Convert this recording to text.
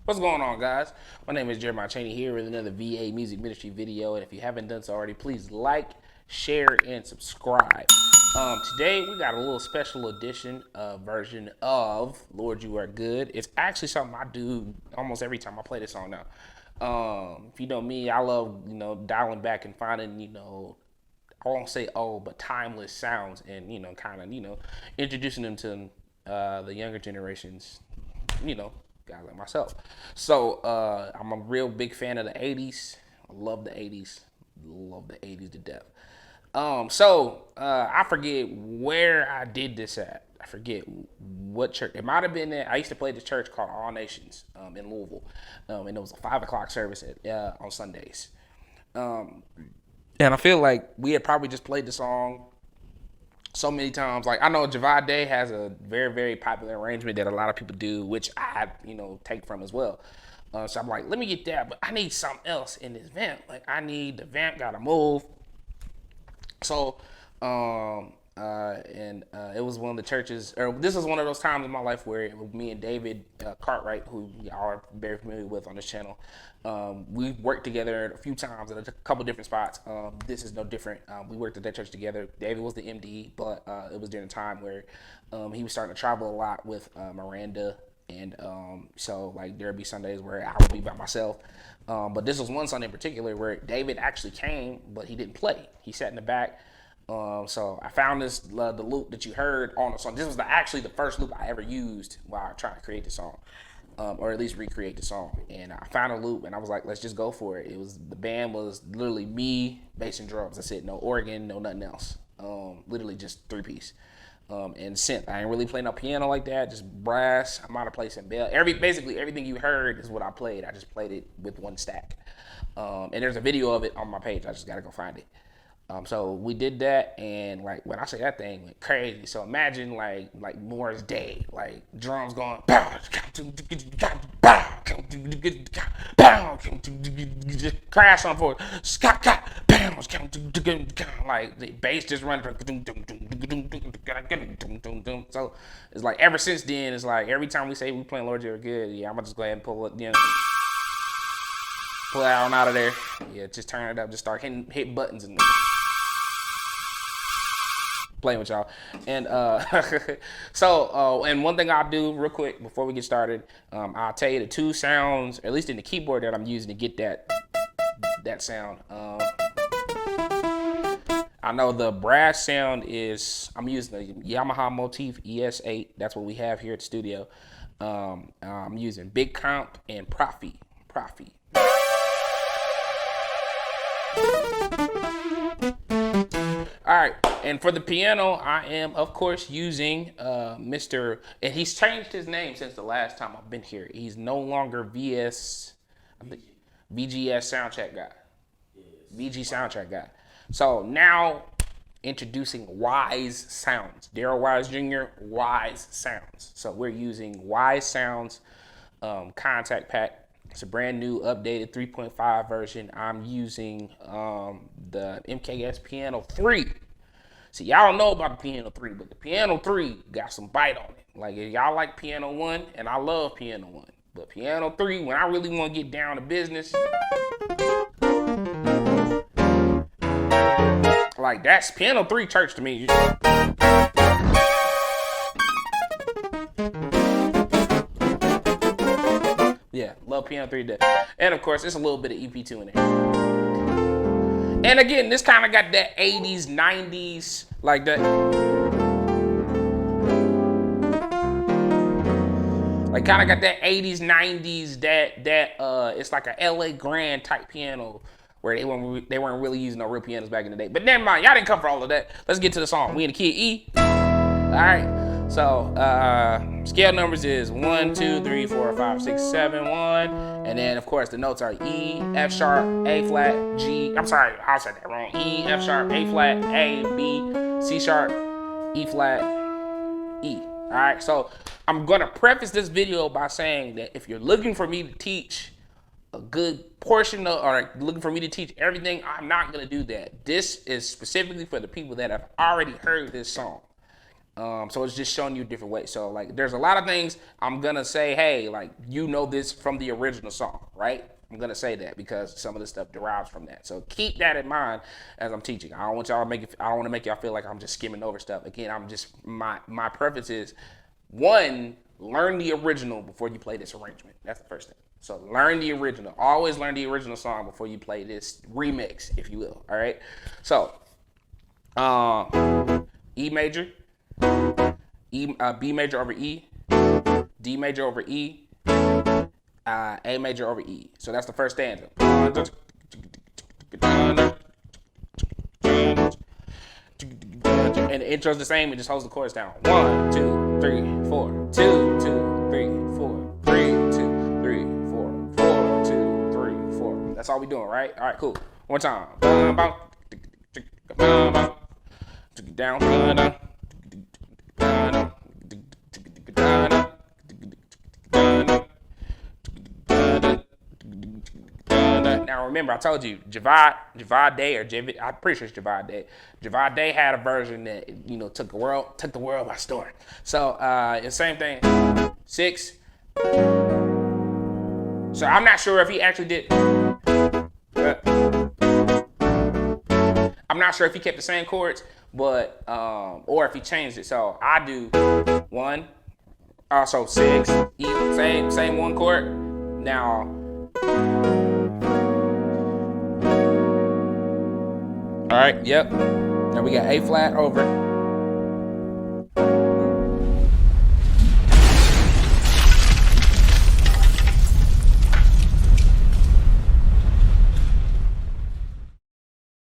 What's going on, guys? My name is Jeremiah Chaney here with another VA Music Ministry video, and if you haven't done so already, please like, share, and subscribe. Today we got a little special edition version of Lord You Are Good. It's actually something I do almost every time I play this song now. If you know me, I love dialing back and finding I won't say old, but timeless sounds, and kind of introducing them to the younger generations. Guys like myself. So I'm a real big fan of the 80s. I love the 80s. Love the 80s to death. I forget where I did this at. I forget what church. It might have been I used to play this church called All Nations in Louisville. And it was a 5 o'clock service on Sundays. And I feel like we had probably just played the song so many times. Like, I know Javade has a very, very popular arrangement that a lot of people do, which I, take from as well. So I'm like, let me get that, but I need something else in this vamp. Like, I need the vamp gotta move. So, it was one of the churches, or this was one of those times in my life where me and David Cartwright, who y'all are very familiar with on this channel, we worked together a few times at a couple different spots. This is no different. We worked at that church together. David was the MD, but it was during a time where he was starting to travel a lot with Miranda. And so like there'd be Sundays where I would be by myself. But this was one Sunday in particular where David actually came, but he didn't play. He sat in the back. So I found the loop that you heard on the song. This was actually the first loop I ever used while trying to create the song, or at least recreate the song. And I found a loop, and I was like, let's just go for it. The band was literally me, bass and drums. That's it. No organ, no nothing else. Literally just 3-piece. And synth. I ain't really play no piano like that. Just brass. I might have played some bell. Basically everything you heard is what I played. I just played it with one stack. And there's a video of it on my page. I just gotta go find it. So we did that, and like when I say that thing went crazy. So imagine like Moore's Day, like drums going crash on forward, like the bass just running. So it's like ever since then, it's like every time we say we playing Lord You're Good, yeah, I'm gonna just go ahead and pull it, pull that on out of there. Yeah, just turn it up, just start hitting buttons and playing with y'all. And and one thing I'll do real quick before we get started, I'll tell you the two sounds, at least in the keyboard, that I'm using to get that sound. I know the brass sound is, I'm using the Yamaha Motif ES8. That's what we have here at the studio. I'm using Big Comp and Profi. All right, and for the piano, I am, of course, using Mr. And he's changed his name since the last time I've been here. He's no longer VGS soundtrack guy. VG soundtrack guy. So now, introducing Wise Sounds. Daryl Wise Jr., Wise Sounds. So we're using Wise Sounds Contact Pack. It's a brand new updated 3.5 version. I'm using the MKS Piano 3. See, y'all don't know about the Piano 3, but the Piano 3 got some bite on it. Like, if y'all like Piano 1, and I love Piano 1, but Piano 3, when I really want to get down to business, like, that's Piano 3 church to me. Yeah, love Piano 3 to death. And of course, there's a little bit of EP2 in there. And again, this kind of got that 80s, 90s, like that. Like, kind of got that 80s, 90s, that it's like a LA Grand type piano where they weren't really using no real pianos back in the day. But never mind, y'all didn't come for all of that. Let's get to the song. We in the key of E. All right. So scale numbers is 1, 2, 3, 4, 5, 6, 7, 1. And then, of course, the notes are E, F sharp, A flat, G. I'm sorry, I said that wrong. E, F sharp, A flat, A, B, C sharp, E flat, E. All right, so I'm going to preface this video by saying that if you're looking for me to teach a good portion of, or looking for me to teach everything, I'm not going to do that. This is specifically for the people that have already heard this song. So it's just showing you different ways. So like, there's a lot of things I'm gonna say. Hey, like, you know this from the original song, right? I'm gonna say that because some of the stuff derives from that. So keep that in mind as I'm teaching. I don't want y'all to make it. I don't want to make y'all feel like I'm just skimming over stuff. Again, I'm just my preference is, one, learn the original before you play this arrangement. That's the first thing. So learn the original. Always learn the original song before you play this remix, if you will. All right. So, E major, B major over E, D major over E, A major over E. So that's the first stanza. And the intro's the same. It just holds the chorus down. 1, 2, 3, 4. 2, 2, 3, 4. 3, 2, 3, 4. 4, 2, 3, 4. That's all we doing, right? All right, cool. One time. Down. Now remember, I told you Javad Day, or Javid, I'm pretty sure it's Javad Day. Javad Day had a version that took the world by storm. So it's the same thing. 6. So I'm not sure if he actually did. I'm not sure if he kept the same chords, but or if he changed it. So I do 1, also 6, E, same one chord. Now. All right, yep. Now we got A flat over